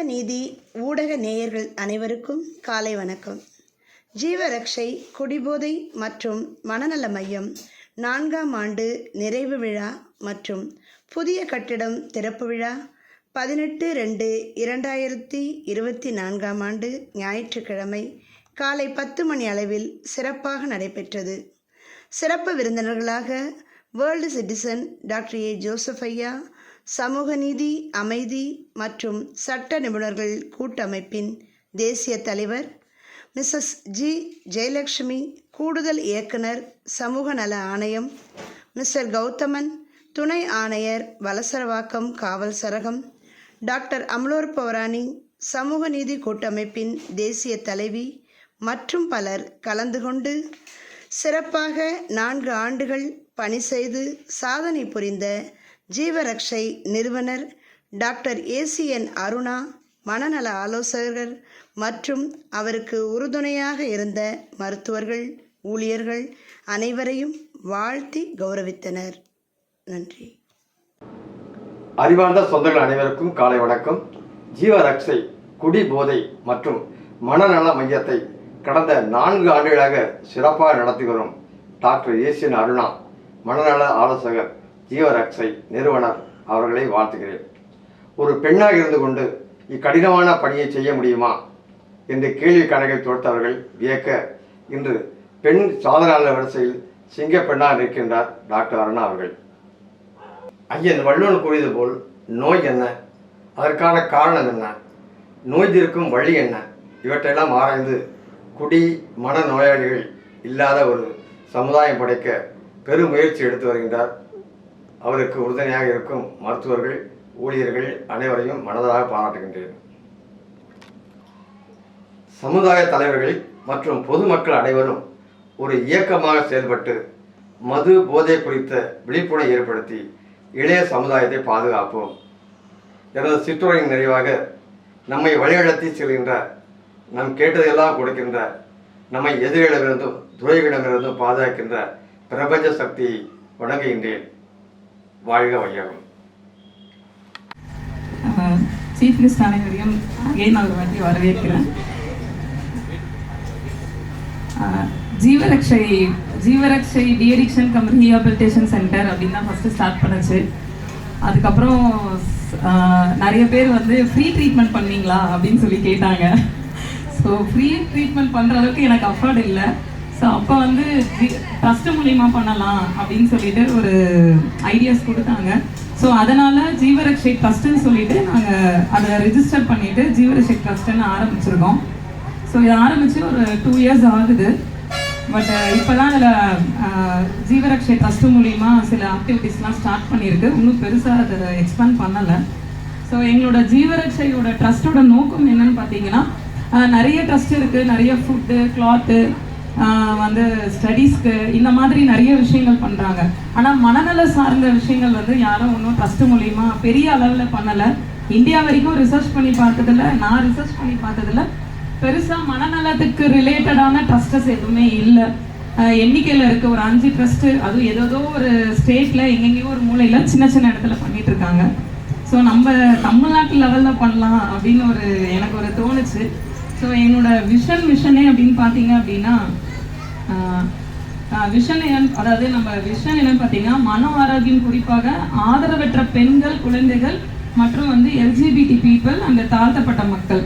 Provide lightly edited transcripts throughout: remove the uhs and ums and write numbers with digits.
நீதி ஊடக நேயர்கள் அனைவருக்கும் காலை வணக்கம். ஜீவரக்ஷை குடிபோதை மற்றும் மனநல மையம் 4ஆம் ஆண்டு நிறைவு விழா மற்றும் புதிய கட்டிடம் திறப்பு விழா 18/2/2024 ஆண்டு ஞாயிற்றுக்கிழமை காலை 10 மணி அளவில் சிறப்பாக நடைபெற்றது. சிறப்பு விருந்தினர்களாக world citizen doctor A Joseph ஐயா, சமூக நீதி, அமைதி மற்றும் சட்ட நிபுணர்கள் கூட்டமைப்பின் தேசிய தலைவர் மிஸ்ஸஸ் ஜி ஜெயலட்சுமி, கூடுதல் இயக்குனர் சமூக நல ஆணையம் மிஸ்டர் கௌதமன், துணை ஆணையர் வலசரவாக்கம் காவல் சரகம் டாக்டர் அம்லோர் பவரானி, சமூக நீதி கூட்டமைப்பின் தேசிய தலைவி மற்றும் பலர் கலந்து கொண்டு சிறப்பாக 4 ஆண்டுகள் பணி செய்து சாதனை புரிந்த ஜீவரக்ஷை நிறுவனர் டாக்டர் ஏசிஎன் அருணா, மனநல ஆலோசகர்கள் மற்றும் அவருக்கு உறுதுணையாக இருந்த மருத்துவர்கள், ஊழியர்கள் அனைவரையும் வாழ்த்தி கௌரவித்தனர். நன்றி. அறிவார்ந்த சொந்தங்கள் அனைவருக்கும் காலை வணக்கம். ஜீவரக்ஷை குடிபோதை மற்றும் மனநல மையத்தை கடந்த 4 ஆண்டுகளாக சிறப்பாக நடத்தி வரும் டாக்டர் ஏசிஎன் அருணா, மனநல ஆலோசகர், ஜீவரக்ஷை நிறுவனர் அவர்களை வாழ்த்துகிறேன். ஒரு பெண்ணாக இருந்து கொண்டு இக்கடினமான பணியை செய்ய முடியுமா என்று கேள்வி கணக்கில் தொடுத்தவர்கள் வியக்க, இன்று பெண் சாதனையாளர் வரிசையில் சிங்க பெண்ணாக நிற்கின்றார் டாக்டர் அருணா அவர்கள். ஐயன் வள்ளுவன் கூறியது போல், நோய் என்ன, அதற்கான காரணம் என்ன, நோய் தீர்க்கும் வழி என்ன, இவற்றையெல்லாம் ஆராய்ந்து குடி மன நோயாளிகள் இல்லாத ஒரு சமுதாயம் படைக்க பெரும் முயற்சி எடுத்து வருகின்றார். அவருக்கு உறுதுணையாக இருக்கும் மருத்துவர்கள், ஊழியர்கள் அனைவரையும் மனதாக பாராட்டுகின்றேன். சமுதாய தலைவர்கள் மற்றும் பொதுமக்கள் அனைவரும் ஒரு இயக்கமாக செயல்பட்டு மது போதை குறித்த விழிப்புணர்வை ஏற்படுத்தி இளைய சமுதாயத்தை பாதுகாப்போம். எனது சிற்றுரையின் நிறைவாக, நம்மை வழிநடத்தி செல்கின்ற, நம் கேட்டதையெல்லாம் கொடுக்கின்ற, நம்மை எதிரிடமிருந்தும் துறைகளிடமிருந்தும் பாதுகாக்கின்ற பிரபஞ்ச சக்தியை வணங்குகின்றேன். வாழ்க வையகம். சீஃப் கெஸ்ட் அனைவரையும் அகைன் ஒரு வாட்டி வரவேற்கிறேன். ஜீவரக்ஷை டிஅடிக்ஷன் கம் ரீஹாபிலிட்டேஷன் சென்டர் அப்படின்னு தான் ஃபஸ்ட்டு ஸ்டார்ட் பண்ணுச்சு. அதுக்கப்புறம் நிறைய பேர் வந்து ஃப்ரீ ட்ரீட்மெண்ட் பண்ணீங்களா அப்படின்னு சொல்லி கேட்டாங்க. ஸோ ஃப்ரீ ட்ரீட்மெண்ட் பண்ணுற அளவுக்கு எனக்கு அஃபோர்ட் இல்லை. ஸோ அப்போ வந்து ட்ரஸ்ட்டு மூலிமா பண்ணலாம் அப்படின்னு சொல்லிட்டு ஒரு ஐடியாஸ் கொடுத்தாங்க. ஸோ அதனால் ஜீவரக்ஷை ட்ரஸ்ட்டுன்னு சொல்லிட்டு நாங்கள் அதை ரெஜிஸ்டர் பண்ணிவிட்டு ஜீவரக்ஷை ட்ரஸ்ட்டுன்னு ஆரம்பிச்சிருக்கோம். ஸோ இதை ஆரம்பித்து ஒரு 2 இயர்ஸ் ஆகுது. பட் இப்போ தான் அதில் ஜீவரக்ஷை ட்ரஸ்ட்டு மூலிமா சில ஆக்டிவிட்டீஸ்லாம் ஸ்டார்ட் பண்ணியிருக்கு. இன்னும் பெருசாக அதை எக்ஸ்பேண்ட் பண்ணலை. ஸோ எங்களோட ஜீவரக்ஷையோட ட்ரஸ்ட்டோட நோக்கம் என்னன்னு பார்த்தீங்கன்னா, நிறைய ட்ரஸ்ட் இருக்குது, நிறைய ஃபுட்டு, கிளாத்து, வந்து ஸ்டடீஸ்க்கு, இந்த மாதிரி நிறைய விஷயங்கள் பண்ணுறாங்க. ஆனால் மனநல சார்ந்த விஷயங்கள் வந்து யாரும் ஒன்றும் ட்ரஸ்ட் மூலிமா பெரிய அளவில் பண்ணலை. இந்தியா வரைக்கும் ரிசர்ச் பண்ணி பார்த்ததில்ல, நான் ரிசர்ச் பண்ணி பார்த்ததில்ல, பெருசாக மனநலத்துக்கு ரிலேட்டடான ட்ரஸ்டஸ் எதுவுமே இல்லை. எண்ணிக்கையில் இருக்க ஒரு 5 ட்ரஸ்ட்டு, அதுவும் ஏதோ ஒரு ஸ்டேட்டில் எங்கெங்கேயோ ஒரு மூலையில் சின்ன சின்ன இடத்துல பண்ணிட்டு இருக்காங்க. ஸோ நம்ம தமிழ்நாட்டு லெவலில் பண்ணலாம் அப்படின்னு எனக்கு ஒரு தோணுச்சு. ஸோ என்னோட விஷனே அப்படின்னு பார்த்தீங்க அப்படின்னா, விஷன் அதாவது நம்ம விஷன் என்னன்னு பார்த்தீங்கன்னா, மன ஆரோக்கியம், குறிப்பாக ஆதரவற்ற பெண்கள், குழந்தைகள் மற்றும் வந்து எல்ஜிபிடி பீப்புள், அந்த தாழ்த்தப்பட்ட மக்கள்.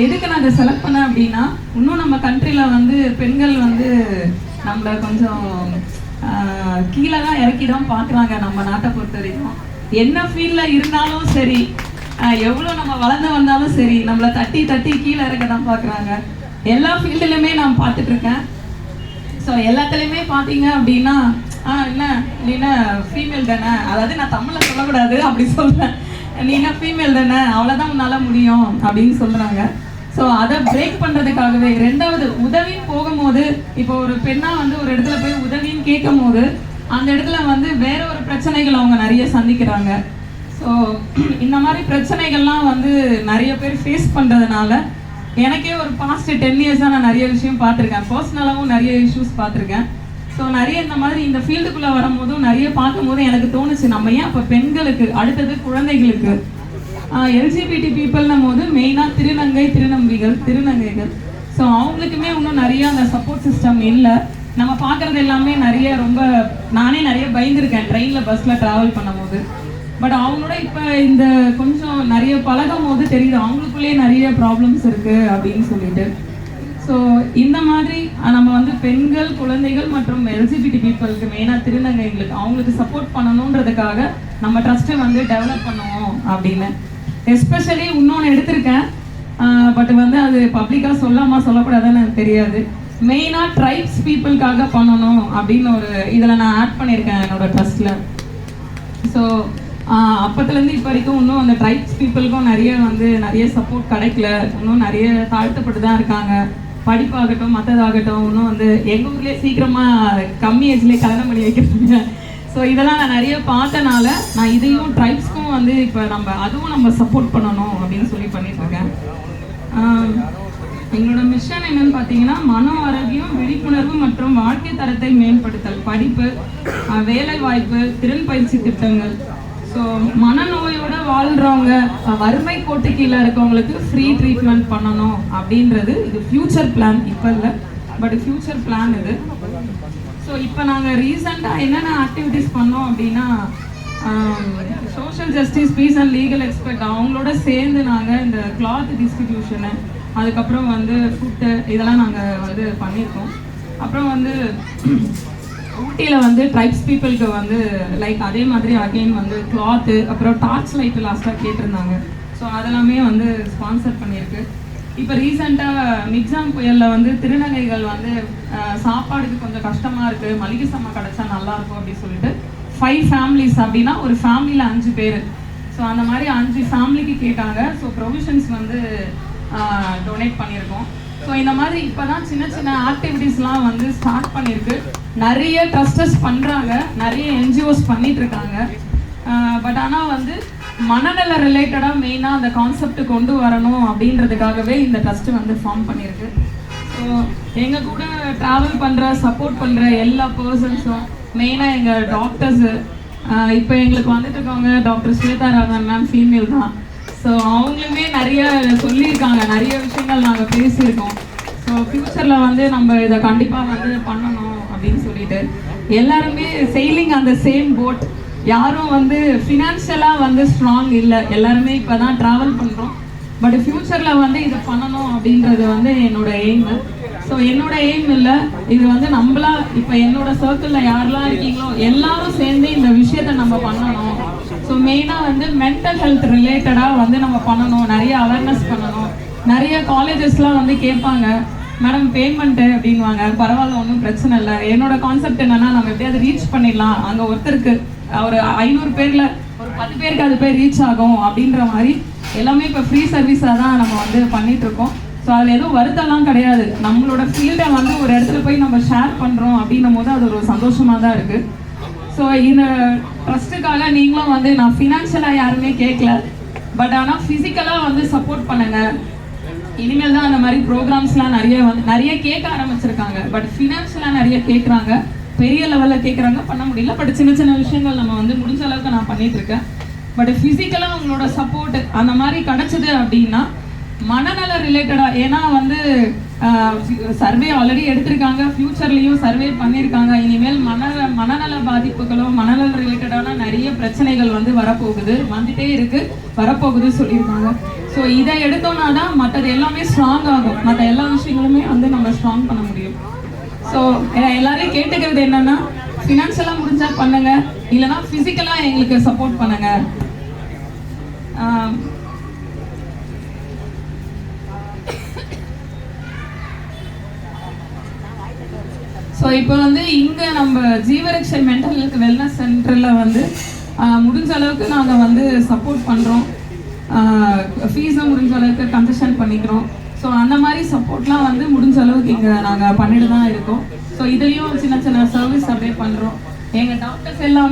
எதுக்கு நான் அதை செலக்ட் பண்ணேன் அப்படின்னா, இன்னும் நம்ம கண்ட்ரியில் வந்து பெண்கள் வந்து நம்மளை கொஞ்சம் கீழே தான் இறக்கி தான் பார்க்குறாங்க. நம்ம நாட்டை பொறுத்த வரைக்கும் என்ன ஃபீல்டில் இருந்தாலும் சரி, எவ்வளோ நம்ம வளர்ந்து வந்தாலும் சரி, நம்மளை தட்டி தட்டி கீழே இறக்க தான் பார்க்குறாங்க. எல்லா ஃபீல்டுலையுமே நான் பார்த்துட்ருக்கேன். ஸோ எல்லாத்துலேயுமே பார்த்தீங்க அப்படின்னா, என்ன நீ என்ன ஃபீமேல் தானே, அதாவது நான் தமிழில் சொல்லக்கூடாது அப்படி சொல்கிறேன், நீ என்ன ஃபீமேல் தானே, அவ்வளோதான் உன்னால் முடியும் அப்படின்னு சொல்கிறாங்க. ஸோ அதை பிரேக் பண்ணுறதுக்காகவே 2வது உதவின்னு போகும்போது, இப்போ ஒரு பெண்ணாக வந்து ஒரு இடத்துல போய் உதவின்னு கேட்கும் போது அந்த இடத்துல வந்து வேற ஒரு பிரச்சனைகள் அவங்க நிறைய சந்திக்கிறாங்க. ஸோ இந்த மாதிரி பிரச்சனைகள்லாம் வந்து நிறைய பேர் ஃபேஸ் பண்ணுறதுனால, எனக்கே ஒரு பாஸ்ட் 10 இயர்ஸாக நான் நிறைய விஷயம் பார்த்துருக்கேன். பர்சனலாகவும் நிறைய இஷ்யூஸ் பார்த்துருக்கேன். ஸோ நிறைய இந்த மாதிரி இந்த ஃபீல்டுக்குள்ளே வரும்போதும் நிறைய பார்க்கும்போது எனக்கு தோணுச்சு, நம்ம ஏன் அப்போ பெண்களுக்கு, அடுத்தது குழந்தைகளுக்கு எல்ஜிபிடி பீப்புள்னும் போது மெயினாக திருநங்கைகள் ஸோ அவங்களுக்குமே இன்னும் நிறைய அந்த சப்போர்ட் சிஸ்டம் இல்லை. நம்ம பார்க்குறது எல்லாமே நிறைய ரொம்ப நானே நிறைய பயந்துருக்கேன் ட்ரெயினில் பஸ்ஸில் ட்ராவல் பண்ணும்போது. பட் அவங்களோட இப்போ இந்த கொஞ்சம் நிறைய பழகும் போது தெரியுது அவங்களுக்குள்ளேயே நிறைய ப்ராப்ளம்ஸ் இருக்குது அப்படின்னு சொல்லிட்டு. ஸோ இந்த மாதிரி நம்ம வந்து பெண்கள், குழந்தைகள் மற்றும் எல்ஜிபிடி பீப்புளுக்கு மெயினாக திருநங்கைகளுக்கு அவங்களுக்கு சப்போர்ட் பண்ணணுன்றதுக்காக நம்ம ட்ரஸ்ட்டை வந்து டெவலப் பண்ணுவோம் அப்படின்னு. எஸ்பெஷலி இன்னொன்று எடுத்திருக்கேன், பட் வந்து அது பப்ளிக்காக சொல்லக்கூடாதுன்னு எனக்கு தெரியாது. மெயினாக ட்ரைப்ஸ் பீப்புளுக்காக பண்ணணும் அப்படின்னு ஒரு இதில் நான் ஆட் பண்ணியிருக்கேன் என்னோட ட்ரஸ்ட்டில். ஸோ அப்போத்துலேருந்து இப்போ வரைக்கும் இன்னும் அந்த ட்ரைப்ஸ் பீப்புளுக்கும் நிறைய சப்போர்ட் கிடைக்கல. இன்னும் நிறைய தாழ்த்தப்பட்டு தான் இருக்காங்க. படிப்பாகட்டும் மற்றதாகட்டும் இன்னும் வந்து எங்கள் ஊர்லேயே சீக்கிரமாக கம்மி ஏஜ்லேயே கல்யாணம் பண்ணி வைக்கிறாங்க. ஸோ இதெல்லாம் நான் நிறைய பார்த்தனால நான் இதையும் ட்ரைப்ஸ்க்கும் வந்து இப்போ அதுவும் நம்ம சப்போர்ட் பண்ணணும் அப்படின்னு சொல்லி பண்ணிட்டுருக்கேன். எங்களோட மிஷன் என்னன்னு பார்த்தீங்கன்னா மன ஆரோக்கியம், விழிப்புணர்வு மற்றும் வாழ்க்கை தரத்தை மேம்படுத்தல், படிப்பு, வேலை வாய்ப்பு, திறன் பயிற்சி திட்டங்கள். ஸோ மனநோயோட வாழ்கிறவங்க, வறுமை கோட்டு கீழே இருக்கவங்களுக்கு ஃப்ரீ ட்ரீட்மெண்ட் பண்ணணும் அப்படின்றது இது ஃப்யூச்சர் பிளான். இப்போ இல்லை, பட் ஃப்யூச்சர் பிளான் இது. ஸோ இப்போ நாங்கள் ரீசெண்டாக என்னென்ன ஆக்டிவிட்டீஸ் பண்ணோம் அப்படின்னா, social justice, peace and legal expert அவங்களோட சேர்ந்து நாங்கள் இந்த கிளாத் டிஸ்ட்ரிபியூஷனு, அதுக்கப்புறம் வந்து ஃபுட்டு இதெல்லாம் நாங்கள் வந்து பண்ணியிருக்கோம். அப்புறம் வந்து ஊட்டியில் வந்து ட்ரைப்ஸ் பீப்புளுக்கு வந்து லைக் அதே மாதிரி அகெயின் வந்து கிளாத்து, அப்புறம் டார்ச் லைட்டு லாஸ்ட்டாக கேட்டிருந்தாங்க. ஸோ அதெல்லாமே வந்து ஸ்பான்சர் பண்ணியிருக்கு. இப்போ ரீசெண்டாக மிக்ஸாம் புயலில் வந்து திருநங்கைகள் வந்து சாப்பாடுக்கு கொஞ்சம் கஷ்டமாக இருக்குது, மளிகை சாமான் கிடச்சா நல்லாயிருக்கும் அப்படின்னு சொல்லிட்டு 5 ஃபேமிலிஸ் அப்படின்னா ஒரு ஃபேமிலியில் 5 பேர். ஸோ அந்த மாதிரி 5 ஃபேமிலிக்கு கேட்டாங்க. ஸோ ப்ரொவிஷன்ஸ் வந்து டொனேட் பண்ணியிருக்கோம். ஸோ இந்த மாதிரி இப்போ தான் சின்ன சின்ன ஆக்டிவிட்டீஸ்லாம் வந்து ஸ்டார்ட் பண்ணியிருக்கு. நிறைய ட்ரஸ்டர்ஸ் பண்ணுறாங்க, நிறைய என்ஜிஓஸ் பண்ணிகிட்ருக்காங்க. பட் ஆனால் வந்து மனநல ரிலேட்டடாக மெயினாக அந்த கான்செப்ட் கொண்டு வரணும் அப்படின்றதுக்காகவே இந்த ட்ரஸ்ட்டு வந்து ஃபார்ம் பண்ணியிருக்கு. ஸோ எங்கள் கூட ட்ராவல் பண்ணுற, சப்போர்ட் பண்ணுற எல்லா பர்சன்ஸும், மெயினாக எங்கள் டாக்டர்ஸு, இப்போ எங்களுக்கு வந்துட்டு இருக்கவங்க doctor Swetha Raman ma'am female தான். ஸோ அவங்களுமே நிறைய சொல்லியிருக்காங்க, நிறைய விஷயங்கள் நாங்கள் பேசியிருக்கோம். ஸோ ஃப்யூச்சரில் வந்து நம்ம இதை கண்டிப்பாக வந்து பண்ணணும் அப்படின்னு சொல்லிட்டு எல்லாருமே செயிலிங் அந்த சேம் போட். யாரும் வந்து ஃபினான்ஷியலாக வந்து ஸ்ட்ராங் இல்லை, எல்லாருமே இப்போ தான் ட்ராவல் பண்ணுறோம். பட் ஃப்யூச்சரில் வந்து இதை பண்ணணும் அப்படின்றது வந்து என்னோட எய்மு. ஸோ என்னோட எய்ம் இல்லை, இது வந்து நம்மளா இப்போ என்னோட சர்க்கிளில் யாரெல்லாம் இருக்கீங்களோ எல்லாரும் சேர்ந்து இந்த விஷயத்தை நம்ம பண்ணணும். ஸோ மெயினாக வந்து மென்டல் ஹெல்த் ரிலேட்டடாக வந்து நம்ம பண்ணணும், நிறைய அவேர்னஸ் பண்ணணும். நிறைய காலேஜஸ்லாம் வந்து கேட்பாங்க, மேடம் பேமெண்ட்டு அப்படின்வாங்க. பரவாயில்ல, ஒன்றும் பிரச்சனை இல்லை. என்னோட கான்செப்ட் என்னென்னா நம்ம எப்படியாவது ரீச் பண்ணிடலாம், அங்கே ஒருத்தருக்கு ஒரு 500 பேரில் ஒரு 10 பேருக்கு அது போய் ரீச் ஆகும் அப்படின்ற மாதிரி எல்லாமே இப்போ ஃப்ரீ சர்வீஸாக தான் நம்ம வந்து பண்ணிகிட்ருக்கோம். ஸோ அதில் எதுவும் வருத்தம்லாம் கிடையாது. நம்மளோட ஃபீல்டை வந்து ஒரு இடத்துல போய் நம்ம ஷேர் பண்ணுறோம் அப்படின்னும் போது அது ஒரு சந்தோஷமாக தான் இருக்குது. ஸோ இந்த ட்ரஸ்ட்டுக்காக நீங்களும் வந்து நான் ஃபினான்ஷியலாக யாருமே கேட்கல, பட் ஆனால் ஃபிசிக்கலாக வந்து சப்போர்ட் பண்ணுங்கள். இனிமேல் தான் அந்த மாதிரி ப்ரோக்ராம்ஸ்லாம் நிறைய கேட்க ஆரம்பிச்சிருக்காங்க. பட் ஃபினான்ஷியலாக நிறைய கேட்குறாங்க, பெரிய லெவலில் கேட்குறாங்க, பண்ண முடியல. பட் சின்ன சின்ன விஷயங்கள் நம்ம வந்து முடிஞ்ச அளவுக்கு நான் பண்ணிகிட்ருக்கேன். பட் ஃபிசிக்கலாக உங்களோட சப்போர்ட் அந்த மாதிரி கிடச்சிது அப்படின்னா மனநல ரிலேட்டடாக, ஏன்னா வந்து சர்வே ஆல்ரெடி எடுத்திருக்காங்க, ஃப்யூச்சர்லேயும் சர்வே பண்ணியிருக்காங்க. இனிமேல் மனநல பாதிப்புகளோ மனநல ரிலேட்டடான நிறைய பிரச்சனைகள் வந்து வந்துட்டே இருக்குது, வரப்போகுது சொல்லியிருக்காங்க. ஸோ இதை எடுத்தோம்னா தான் மற்றது எல்லாமே ஸ்ட்ராங் ஆகும், மற்ற எல்லா விஷயங்களுமே வந்து நம்ம ஸ்ட்ராங் பண்ண முடியும். ஸோ எல்லாரையும் கேட்டுக்கிறது என்னென்னா, ஃபினான்ஷியலாக முடிஞ்சால் பண்ணுங்கள், இல்லைனா ஃபிசிக்கலாக எங்களுக்கு சப்போர்ட் பண்ணுங்கள். ஸோ இப்போ வந்து இங்கே நம்ம ஜீவரக்ஷை மென்டல் ஹெல்த் வெல்னஸ் சென்டரில் வந்து முடிஞ்ச அளவுக்கு நாங்கள் வந்து சப்போர்ட் பண்ணுறோம். ஃபீஸும் முடிஞ்ச அளவுக்கு கன்செஷன் பண்ணிக்கிறோம். ஸோ அந்த மாதிரி சப்போர்ட்லாம் வந்து முடிஞ்ச அளவுக்கு இங்கே நாங்கள் பண்ணிட்டு தான் இருக்கோம். ஸோ இதுலேயும் சின்ன சின்ன சர்வீஸ் அப்படியே பண்ணுறோம். எங்கள் டாக்டர்ஸ் எல்லாமே